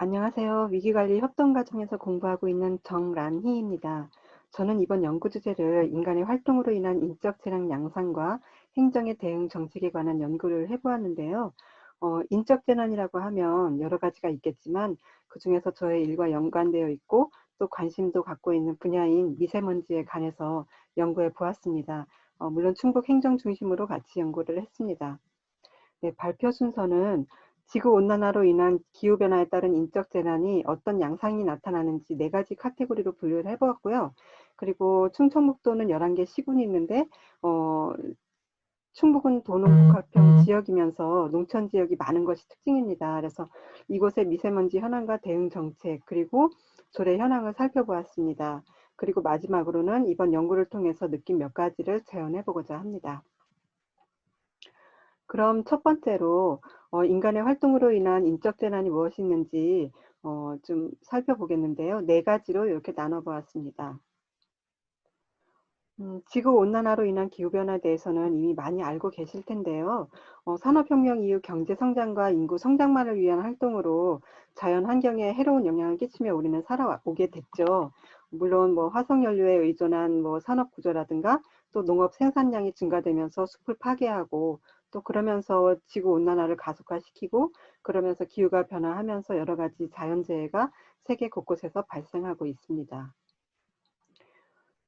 안녕하세요. 위기관리 협동과정에서 공부하고 있는 정란희입니다. 저는 이번 연구 주제를 인간의 활동으로 인한 인적 재난 양상과 행정의 대응 정책에 관한 연구를 해보았는데요. 인적 재난이라고 하면 여러 가지가 있겠지만 그중에서 저의 일과 연관되어 있고 또 관심도 갖고 있는 분야인 미세먼지에 관해서 연구해 보았습니다. 물론 충북 행정 중심으로 같이 연구를 했습니다. 네, 발표 순서는 지구온난화로 인한 기후변화에 따른 인적 재난이 어떤 양상이 나타나는지 네 가지 카테고리로 분류를 해보았고요. 그리고 충청북도는 11개 시군이 있는데, 충북은 도농복합형 지역이면서 농촌 지역이 많은 것이 특징입니다. 그래서 이곳의 미세먼지 현황과 대응 정책, 그리고 조례 현황을 살펴보았습니다. 그리고 마지막으로는 이번 연구를 통해서 느낀 몇 가지를 재현해 보고자 합니다. 그럼 첫 번째로 인간의 활동으로 인한 인적 재난이 무엇이 있는지 좀 살펴보겠는데요. 네 가지로 이렇게 나눠보았습니다. 지구온난화로 인한 기후변화에 대해서는 이미 많이 알고 계실 텐데요. 산업혁명 이후 경제 성장과 인구 성장만을 위한 활동으로 자연 환경에 해로운 영향을 끼치며 우리는 살아오게 됐죠. 물론 뭐 화석연료에 의존한 뭐 산업 구조라든가 또 농업 생산량이 증가되면서 숲을 파괴하고 또 그러면서 지구온난화를 가속화시키고 그러면서 기후가 변화하면서 여러 가지 자연재해가 세계 곳곳에서 발생하고 있습니다.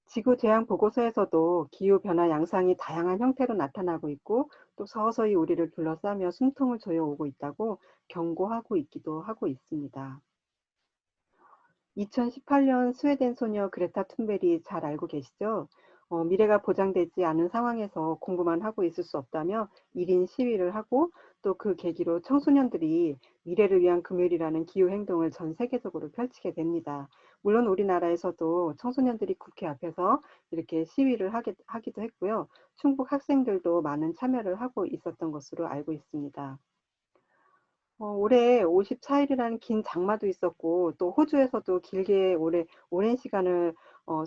지구 재앙 보고서에서도 기후 변화 양상이 다양한 형태로 나타나고 있고 또 서서히 우리를 둘러싸며 숨통을 조여오고 있다고 경고하고 있기도 하고 있습니다. 2018년 스웨덴 소녀 그레타 툰베리 잘 알고 계시죠? 미래가 보장되지 않은 상황에서 공부만 하고 있을 수 없다며 1인 시위를 하고 또 그 계기로 청소년들이 미래를 위한 금요일이라는 기후 행동을 전 세계적으로 펼치게 됩니다. 물론 우리나라에서도 청소년들이 국회 앞에서 이렇게 시위를 하기도 했고요. 충북 학생들도 많은 참여를 하고 있었던 것으로 알고 있습니다. 올해 54일이라는 긴 장마도 있었고 또 호주에서도 길게 오랜 시간을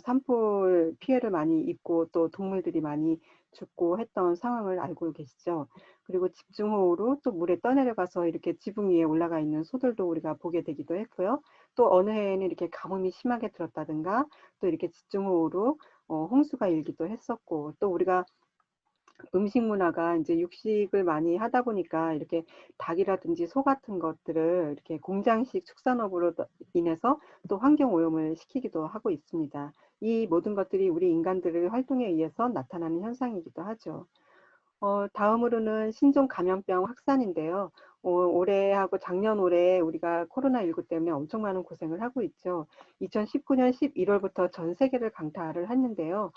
산불 피해를 많이 입고 또 동물들이 많이 죽고 했던 상황을 알고 계시죠. 그리고 집중호우로 또 물에 떠내려가서 이렇게 지붕 위에 올라가 있는 소들도 우리가 보게 되기도 했고요. 또 어느 해에는 이렇게 가뭄이 심하게 들었다든가 또 이렇게 집중호우로 홍수가 일기도 했었고 또 우리가 음식 문화가 이제 육식을 많이 하다 보니까 이렇게 닭이라든지 소 같은 것들을 이렇게 공장식 축산업으로 인해서 또 환경 오염을 시키기도 하고 있습니다. 이 모든 것들이 우리 인간들의 활동에 의해서 나타나는 현상이기도 하죠. 다음으로는 신종 감염병 확산인데요. 올해하고 작년 올해 우리가 코로나19 때문에 엄청 많은 고생을 하고 있죠. 2019년 11월부터 전 세계를 강타를 했는데요.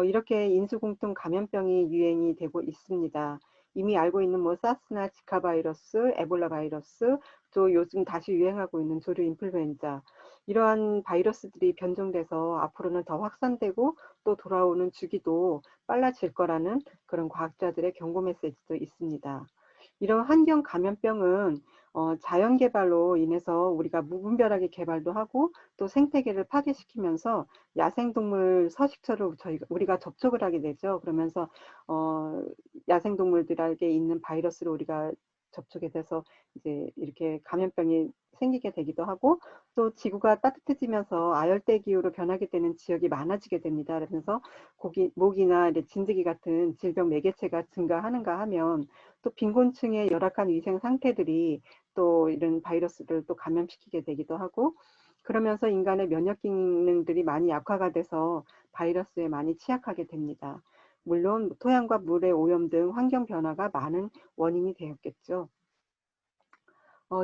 이렇게 인수공통 감염병이 유행이 되고 있습니다. 이미 알고 있는 뭐 사스나 지카 바이러스, 에볼라 바이러스, 또 요즘 다시 유행하고 있는 조류 인플루엔자 이러한 바이러스들이 변종돼서 앞으로는 더 확산되고 또 돌아오는 주기도 빨라질 거라는 그런 과학자들의 경고 메시지도 있습니다. 이런 환경 감염병은 자연 개발로 인해서 우리가 무분별하게 개발도 하고 또 생태계를 파괴시키면서 야생동물 서식처를 우리가 접촉을 하게 되죠. 그러면서 야생동물들에게 있는 바이러스를 우리가 접촉이 돼서 이제 이렇게 감염병이 생기게 되기도 하고 또 지구가 따뜻해지면서 아열대 기후로 변하게 되는 지역이 많아지게 됩니다. 그래서 모기나 진드기 같은 질병 매개체가 증가하는가 하면 또 빈곤층의 열악한 위생 상태들이 또 이런 바이러스를 또 감염시키게 되기도 하고 그러면서 인간의 면역 기능들이 많이 약화가 돼서 바이러스에 많이 취약하게 됩니다. 물론 토양과 물의 오염 등 환경 변화가 많은 원인이 되었겠죠.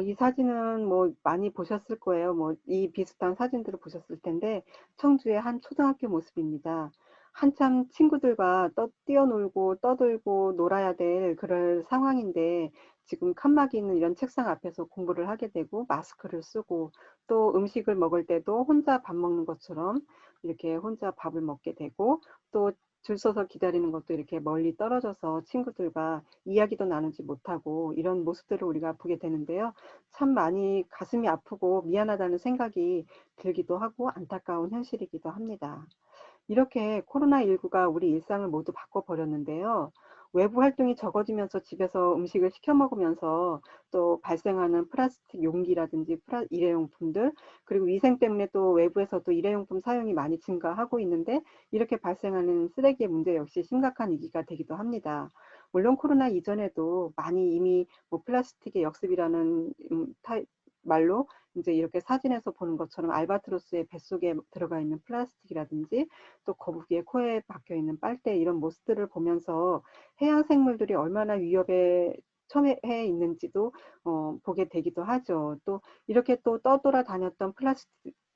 이 사진은 뭐 많이 보셨을 거예요. 뭐 이 비슷한 사진들을 보셨을 텐데 청주의 한 초등학교 모습입니다. 한참 친구들과 뛰어놀고 떠들고 놀아야 될 그럴 상황인데 지금 칸막이 있는 이런 책상 앞에서 공부를 하게 되고 마스크를 쓰고 또 음식을 먹을 때도 혼자 밥 먹는 것처럼 이렇게 혼자 밥을 먹게 되고 또 줄 서서 기다리는 것도 이렇게 멀리 떨어져서 친구들과 이야기도 나누지 못하고 이런 모습들을 우리가 보게 되는데요. 참 많이 가슴이 아프고 미안하다는 생각이 들기도 하고 안타까운 현실이기도 합니다. 이렇게 코로나19가 우리 일상을 모두 바꿔버렸는데요. 외부 활동이 적어지면서 집에서 음식을 시켜 먹으면서 또 발생하는 플라스틱 용기라든지 일회용품들, 그리고 위생 때문에 또 외부에서도 일회용품 사용이 많이 증가하고 있는데, 이렇게 발생하는 쓰레기의 문제 역시 심각한 위기가 되기도 합니다. 물론 코로나 이전에도 많이 이미 뭐 플라스틱의 역습이라는 말로 이제 이렇게 사진에서 보는 것처럼 알바트로스의 뱃속에 들어가 있는 플라스틱이라든지 또 거북이의 코에 박혀 있는 빨대, 이런 모습들을 보면서 해양 생물들이 얼마나 위협에 처해 있는지도 보게 되기도 하죠. 또 이렇게 또 떠돌아다녔던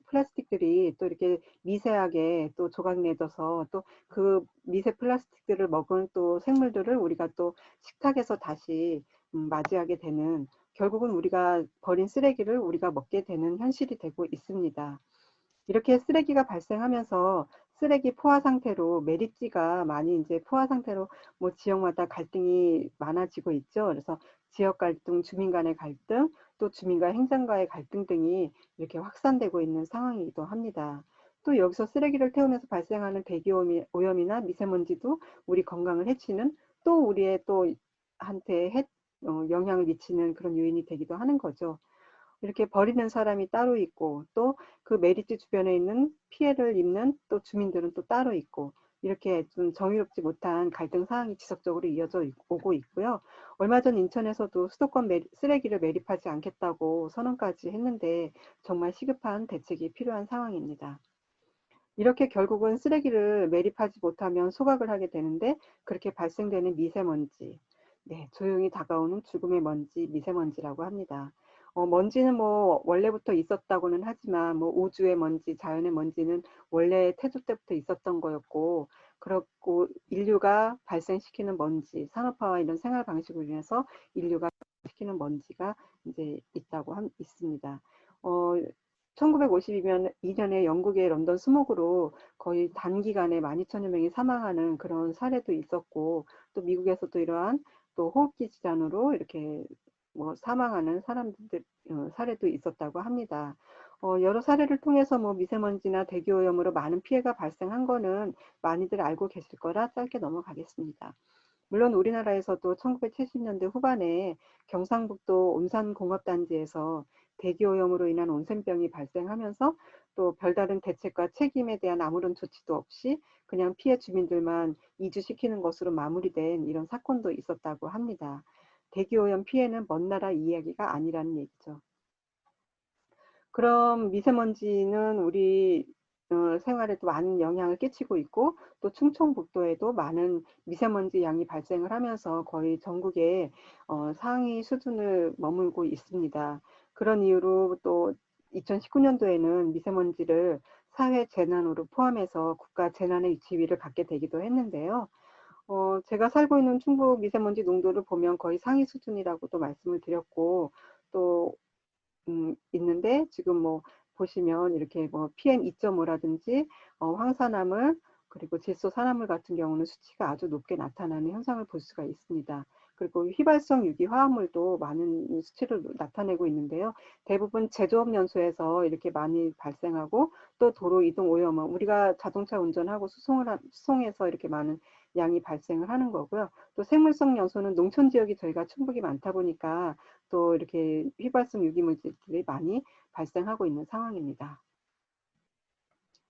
플라스틱들이 또 이렇게 미세하게 또 조각내져서 또 그 미세 플라스틱들을 먹은 또 생물들을 우리가 또 식탁에서 다시 맞이하게 되는, 결국은 우리가 버린 쓰레기를 우리가 먹게 되는 현실이 되고 있습니다. 이렇게 쓰레기가 발생하면서 쓰레기 포화 상태로 매립지가 많이 이제 포화 상태로 뭐 지역마다 갈등이 많아지고 있죠. 그래서 지역 갈등, 주민 간의 갈등, 또 주민과 행정가의 갈등 등이 이렇게 확산되고 있는 상황이기도 합니다. 또 여기서 쓰레기를 태우면서 발생하는 대기 오염이나 미세먼지도 우리 건강을 해치는, 또 우리의 또 한테 영향을 미치는 그런 요인이 되기도 하는 거죠. 이렇게 버리는 사람이 따로 있고 또 그 메리츠 주변에 있는 피해를 입는 또 주민들은 또 따로 있고, 이렇게 좀 정의롭지 못한 갈등 사항이 지속적으로 이어져 오고 있고요. 얼마 전 인천에서도 수도권 쓰레기를 매립하지 않겠다고 선언까지 했는데 정말 시급한 대책이 필요한 상황입니다. 이렇게 결국은 쓰레기를 매립하지 못하면 소각을 하게 되는데, 그렇게 발생되는 미세먼지, 네, 조용히 다가오는 죽음의 먼지, 미세먼지라고 합니다. 먼지는 뭐 원래부터 있었다고는 하지만 뭐 우주의 먼지, 자연의 먼지는 원래 태초 때부터 있었던 거였고, 그렇고 인류가 발생시키는 먼지, 산업화와 이런 생활 방식으로 인해서 인류가 시키는 먼지가 이제 있습니다. 어, 1952년에 영국의 런던 스모그로 거의 단기간에 12,000여 명이 사망하는 그런 사례도 있었고, 또 미국에서도 이러한 또 호흡기 질환으로 이렇게 뭐 사망하는 사람들 사례도 있었다고 합니다. 여러 사례를 통해서 뭐 미세먼지나 대기오염으로 많은 피해가 발생한 거는 많이들 알고 계실 거라 짧게 넘어가겠습니다. 물론 우리나라에서도 1970년대 후반에 경상북도 온산공업단지에서 대기오염으로 인한 온센병이 발생하면서 또 별다른 대책과 책임에 대한 아무런 조치도 없이 그냥 피해 주민들만 이주시키는 것으로 마무리된 이런 사건도 있었다고 합니다. 대기오염 피해는 먼 나라 이야기가 아니라는 얘기죠. 그럼 미세먼지는 우리 생활에도 많은 영향을 끼치고 있고, 또 충청북도에도 많은 미세먼지 양이 발생을 하면서 거의 전국에 상위 수준을 머물고 있습니다. 그런 이유로 또 2019년도에는 미세먼지를 사회 재난으로 포함해서 국가 재난의 지위를 갖게 되기도 했는데요. 제가 살고 있는 충북 미세먼지 농도를 보면 거의 상위 수준이라고도 말씀을 드렸고, 또 있는데 지금 뭐 보시면 이렇게 뭐 PM2.5라든지 황산화물, 그리고 질소산화물 같은 경우는 수치가 아주 높게 나타나는 현상을 볼 수가 있습니다. 그리고 휘발성 유기 화합물도 많은 수치를 나타내고 있는데요. 대부분 제조업 연소에서 이렇게 많이 발생하고, 또 도로 이동 오염은 우리가 자동차 운전하고 수송해서 이렇게 많은 양이 발생을 하는 거고요. 또 생물성 연소는 농촌 지역이 저희가 충북이 많다 보니까 또 이렇게 휘발성 유기물질들이 많이 발생하고 있는 상황입니다.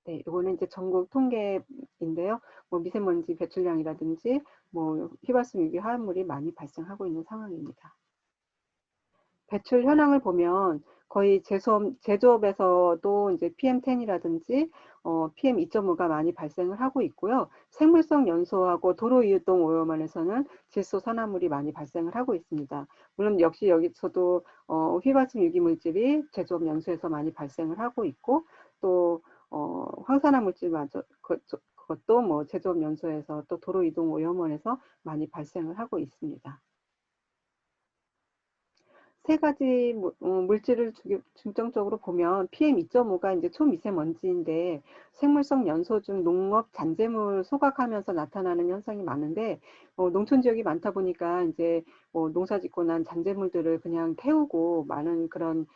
네, 이거는 이제 전국 통계인데요. 뭐 미세먼지 배출량이라든지 뭐 휘발성 유기 화합물이 많이 발생하고 있는 상황입니다. 배출 현황을 보면 거의 제조업에서도 이제 PM10이라든지 PM2.5가 많이 발생을 하고 있고요. 생물성 연소하고 도로 이동 오염원에서는 질소 산화물이 많이 발생을 하고 있습니다. 물론 역시 여기서도 휘발성 유기물질이 제조업 연소에서 많이 발생을 하고 있고, 또 황산화 물질마저 그것도 뭐 제조업 연소에서 또 도로 이동 오염원에서 많이 발생을 하고 있습니다. 세 가지 물질을 중점적으로 보면 PM2.5가 이제 초미세먼지인데, 생물성 연소 중 농업 잔재물 소각하면서 나타나는 현상이 많은데, 농촌 지역이 많다 보니까 이제 농사 짓고 난 잔재물들을 그냥 태우고 많은 그런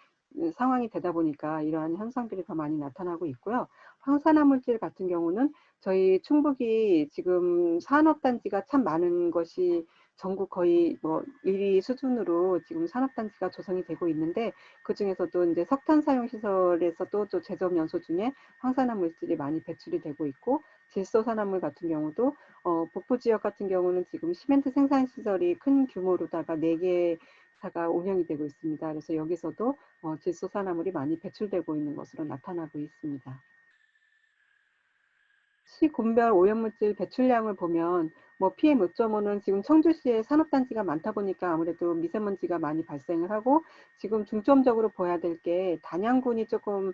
상황이 되다 보니까 이러한 현상들이 더 많이 나타나고 있고요. 황산화 물질 같은 경우는 저희 충북이 지금 산업단지가 참 많은 것이 전국 거의 뭐 1위 수준으로 지금 산업단지가 조성이 되고 있는데, 그 중에서도 이제 석탄 사용 시설에서도 또 제조업 연소 중에 황산화 물질이 많이 배출이 되고 있고, 질소 산화물 같은 경우도 북부 지역 같은 경우는 지금 시멘트 생산 시설이 큰 규모로다가 4개사가 운영이 되고 있습니다. 그래서 여기서도 질소 산화물이 많이 배출되고 있는 것으로 나타나고 있습니다. 시 군별 오염물질 배출량을 보면 뭐 PM5.5는 지금 청주시에 산업단지가 많다 보니까 아무래도 미세먼지가 많이 발생을 하고, 지금 중점적으로 봐야 될 게 단양군이 조금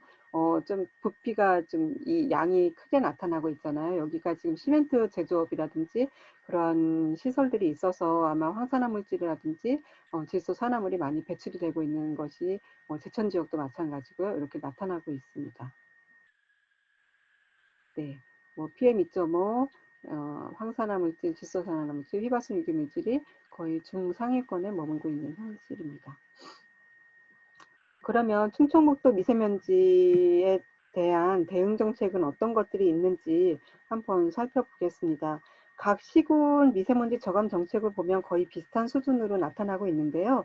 좀 부피가 좀 이 양이 크게 나타나고 있잖아요. 여기가 지금 시멘트 제조업이라든지 그런 시설들이 있어서 아마 황산화 물질이라든지 질소 산화물이 많이 배출이 되고 있는 것이 제천 지역도 마찬가지고요. 이렇게 나타나고 있습니다. 네, 뭐 PM2.5, 황산화 물질, 질소산화 물질, 휘발성 유기 물질이 거의 중상위권에 머물고 있는 현실입니다. 그러면 충청북도 미세먼지에 대한 대응 정책은 어떤 것들이 있는지 한번 살펴보겠습니다. 각 시군 미세먼지 저감 정책을 보면 거의 비슷한 수준으로 나타나고 있는데요.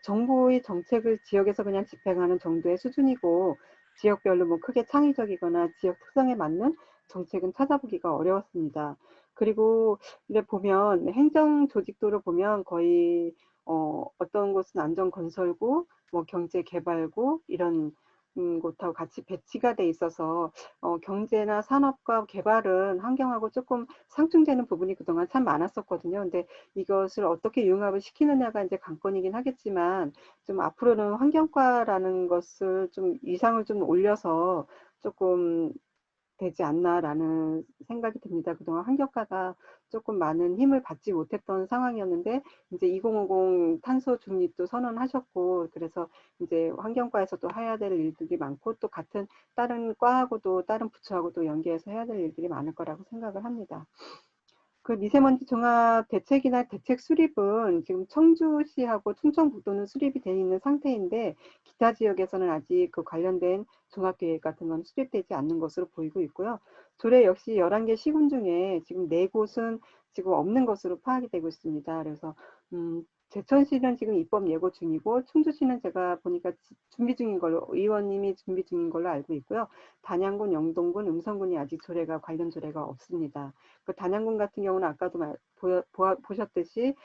정부의 정책을 지역에서 그냥 집행하는 정도의 수준이고, 지역별로 뭐 크게 창의적이거나 지역 특성에 맞는 정책은 찾아보기가 어려웠습니다. 그리고 근데 보면 행정 조직도를 보면 거의 어떤 곳은 안전건설구, 뭐 경제개발구 이런 곳하고 같이 배치가 돼 있어서 경제나 산업과 개발은 환경하고 조금 상충되는 부분이 그동안 참 많았었거든요. 근데 이것을 어떻게 융합을 시키느냐가 이제 관건이긴 하겠지만, 좀 앞으로는 환경과라는 것을 좀 위상을 좀 올려서 조금 되지 않나라는 생각이 듭니다. 그동안 환경가가 조금 많은 힘을 받지 못했던 상황이었는데, 이제 2050 탄소 중립도 선언하셨고, 그래서 이제 환경과에서도 해야 될 일들이 많고, 또 같은 다른 과하고도 다른 부처하고도 연계해서 해야 될 일들이 많을 거라고 생각을 합니다. 그 미세먼지 종합 대책이나 대책 수립은 지금 청주시하고 충청북도는 수립이 되어 있는 상태인데, 기타 지역에서는 아직 그 관련된 종합계획 같은 건 수립되지 않는 것으로 보이고 있고요. 조례 역시 11개 시군 중에 지금 4곳은 지금 없는 것으로 파악이 되고 있습니다. 그래서 제천시는 지금 입법 예고 중이고, 충주시는 제가 보니까 준비 중인 걸로, 의원님이 준비 중인 걸로 알고 있고요. 단양군, 영동군, 음성군이 아직 조례가 관련 조례가 없습니다. 그 단양군 같은 경우는 아까도 보셨듯이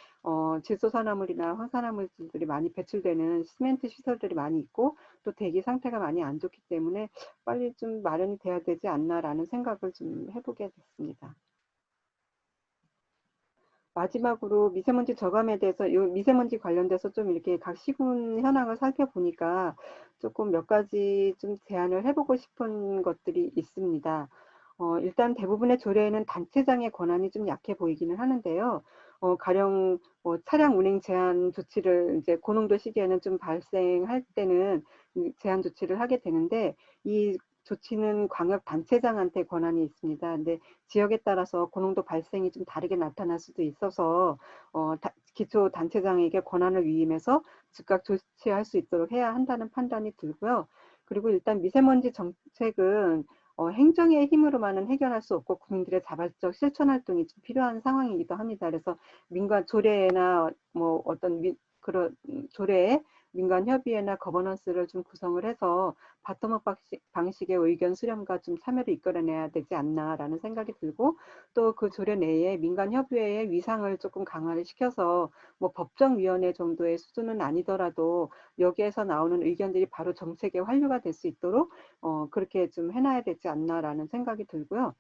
질소산화물이나 황산화물질들이 많이 배출되는 시멘트 시설들이 많이 있고, 또 대기 상태가 많이 안 좋기 때문에 빨리 좀 마련이 돼야 되지 않나라는 생각을 좀 해보게 됐습니다. 마지막으로 미세먼지 저감에 대해서, 요 미세먼지 관련돼서 좀 이렇게 각 시군 현황을 살펴보니까 조금 몇 가지 좀 제안을 해보고 싶은 것들이 있습니다. 일단 대부분의 조례에는 단체장의 권한이 좀 약해 보이기는 하는데요. 가령 뭐 차량 운행 제한 조치를 이제 고농도 시기에는 좀 발생할 때는 제한 조치를 하게 되는데, 이 조치는 광역 단체장한테 권한이 있습니다. 근데 지역에 따라서 고농도 발생이 좀 다르게 나타날 수도 있어서 기초 단체장에게 권한을 위임해서 즉각 조치할 수 있도록 해야 한다는 판단이 들고요. 그리고 일단 미세먼지 정책은 행정의 힘으로만은 해결할 수 없고, 국민들의 자발적 실천 활동이 좀 필요한 상황이기도 합니다. 그래서 민간 조례나 뭐 어떤 그런 조례에 민간 협의회나 거버넌스를 좀 구성을 해서 바텀업 방식의 의견 수렴과 좀 참여를 이끌어내야 되지 않나라는 생각이 들고, 또 그 조례 내에 민간 협의회의 위상을 조금 강화를 시켜서 뭐 법정위원회 정도의 수준은 아니더라도 여기에서 나오는 의견들이 바로 정책의 환류가 될 수 있도록 그렇게 좀 해놔야 되지 않나라는 생각이 들고요.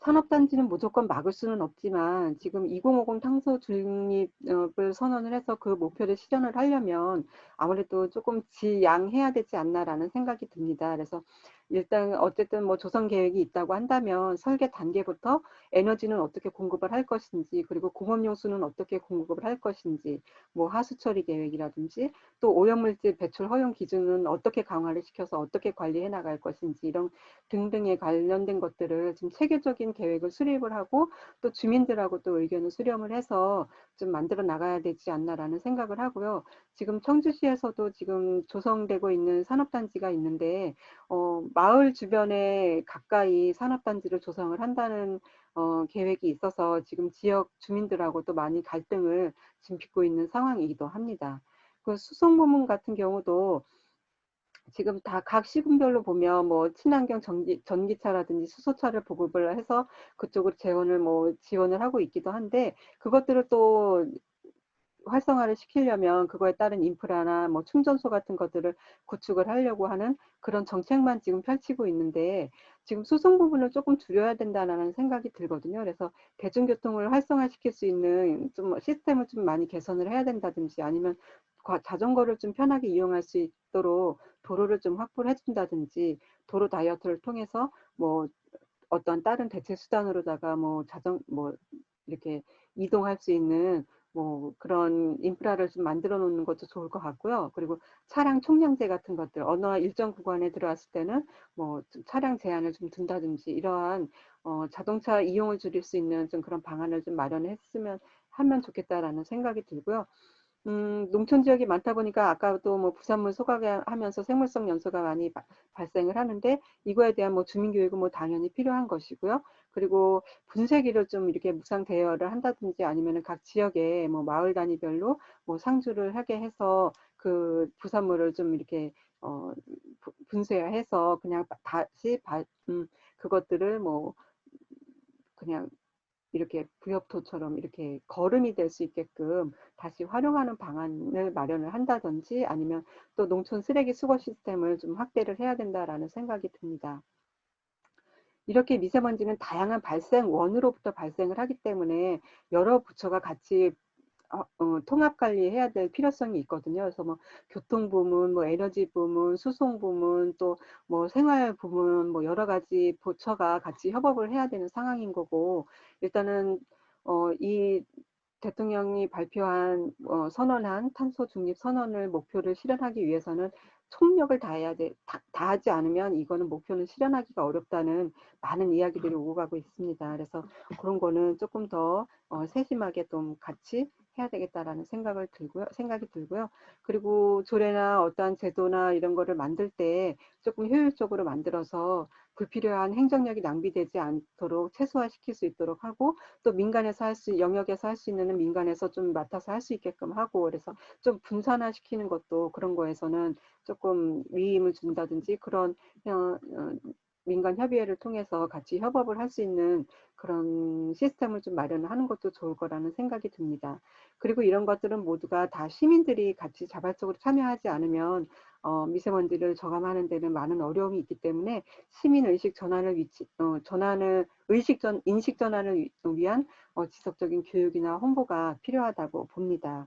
산업단지는 무조건 막을 수는 없지만, 지금 2050 탄소 중립을 선언을 해서 그 목표를 실현을 하려면 아무래도 조금 지양해야 되지 않나라는 생각이 듭니다. 그래서 일단 어쨌든 뭐 조성 계획이 있다고 한다면 설계 단계부터 에너지는 어떻게 공급을 할 것인지, 그리고 공업용수는 어떻게 공급을 할 것인지, 뭐 하수 처리 계획이라든지, 또 오염물질 배출 허용 기준은 어떻게 강화를 시켜서 어떻게 관리해 나갈 것인지, 이런 등등에 관련된 것들을 좀 체계적인 계획을 수립을 하고, 또 주민들하고 또 의견을 수렴을 해서 좀 만들어 나가야 되지 않나라는 생각을 하고요. 지금 청주시에서도 지금 조성되고 있는 산업단지가 있는데 마을 주변에 가까이 산업단지를 조성을 한다는 계획이 있어서 지금 지역 주민들하고도 많이 갈등을 지금 빚고 있는 상황이기도 합니다. 그 수송부문 같은 경우도 지금 다 각 시군별로 보면 뭐 친환경 전기차라든지 수소차를 보급을 해서 그쪽으로 재원을 뭐 지원을 하고 있기도 한데 그것들을 또 활성화를 시키려면 그거에 따른 인프라나 뭐 충전소 같은 것들을 구축을 하려고 하는 그런 정책만 지금 펼치고 있는데 지금 수송 부분을 조금 줄여야 된다는 생각이 들거든요. 그래서 대중교통을 활성화시킬 수 있는 좀 시스템을 좀 많이 개선을 해야 된다든지 아니면 자전거를 좀 편하게 이용할 수 있도록 도로를 좀 확보를 해준다든지 도로 다이어트를 통해서 뭐 어떤 다른 대체 수단으로다가 뭐 이렇게 이동할 수 있는 뭐 그런 인프라를 좀 만들어 놓는 것도 좋을 것 같고요. 그리고 차량 총량제 같은 것들 어느 일정 구간에 들어왔을 때는 뭐 차량 제한을 좀 둔다든지 이러한 자동차 이용을 줄일 수 있는 좀 그런 방안을 좀 마련했으면 하면 좋겠다라는 생각이 들고요. 농촌 지역이 많다 보니까 아까도 뭐 부산물 소각하면서 생물성 연소가 많이 발생을 하는데 이거에 대한 뭐 주민교육은 뭐 당연히 필요한 것이고요. 그리고 분쇄기를 좀 이렇게 무상 대여를 한다든지 아니면은 각 지역에 뭐 마을 단위별로 뭐 상주를 하게 해서 그 부산물을 좀 이렇게 어, 분쇄해서 그냥 다시 그것들을 뭐 그냥 이렇게 부엽토처럼 이렇게 거름이 될 수 있게끔 다시 활용하는 방안을 마련을 한다든지 아니면 또 농촌 쓰레기 수거 시스템을 좀 확대를 해야 된다라는 생각이 듭니다. 이렇게 미세먼지는 다양한 발생원으로부터 발생을 하기 때문에 여러 부처가 같이 통합 관리해야 될 필요성이 있거든요. 그래서 뭐 교통 부문, 뭐 에너지 부문, 수송 부문, 또 뭐 생활 부문, 뭐 여러 가지 부처가 같이 협업을 해야 되는 상황인 거고 일단은 이 대통령이 발표한 선언한 탄소 중립 선언을 목표를 실현하기 위해서는 총력을 다해야 돼. 다하지 않으면 이거는 목표는 실현하기가 어렵다는 많은 이야기들이 오고 가고 있습니다. 그래서 그런 거는 조금 더 세심하게 좀 같이 해야 되겠다라는 생각이 들고요. 그리고 조례나 어떠한 제도나 이런 거를 만들 때 조금 효율적으로 만들어서 불필요한 행정력이 낭비되지 않도록 최소화시킬 수 있도록 하고 또 민간에서 영역에서 할 수 있는 민간에서 좀 맡아서 할 수 있게끔 하고 그래서 좀 분산화시키는 것도 그런 거에서는 조금 위임을 준다든지 그런 민간 협의회를 통해서 같이 협업을 할 수 있는 그런 시스템을 좀 마련하는 것도 좋을 거라는 생각이 듭니다. 그리고 이런 것들은 모두가 다 시민들이 같이 자발적으로 참여하지 않으면 미세먼지를 저감하는 데는 많은 어려움이 있기 때문에 시민 의식 인식 전환을 위한 지속적인 교육이나 홍보가 필요하다고 봅니다.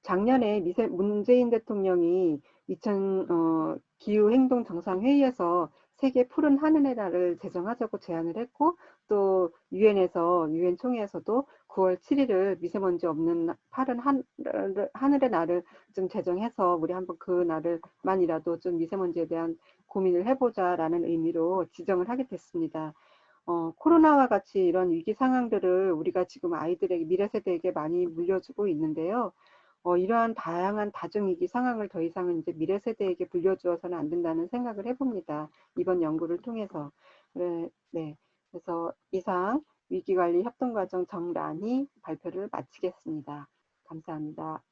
작년에 문재인 대통령이 기후행동정상회의에서 세계 푸른 하늘의 날을 제정하자고 제안을 했고 또 유엔 총회에서도 9월 7일을 미세먼지 없는 파른 하늘의 날을 좀 제정해서 우리 한번 그 날을만이라도 좀 미세먼지에 대한 고민을 해보자라는 의미로 지정을 하게 됐습니다. 코로나와 같이 이런 위기 상황들을 우리가 지금 아이들에게 미래 세대에게 많이 물려주고 있는데요. 이러한 다양한 다중위기 상황을 더 이상은 이제 미래 세대에게 물려주어서는 안 된다는 생각을 해봅니다. 이번 연구를 통해서. 네. 그래서 이상 위기관리 협동과정 정란이 발표를 마치겠습니다. 감사합니다.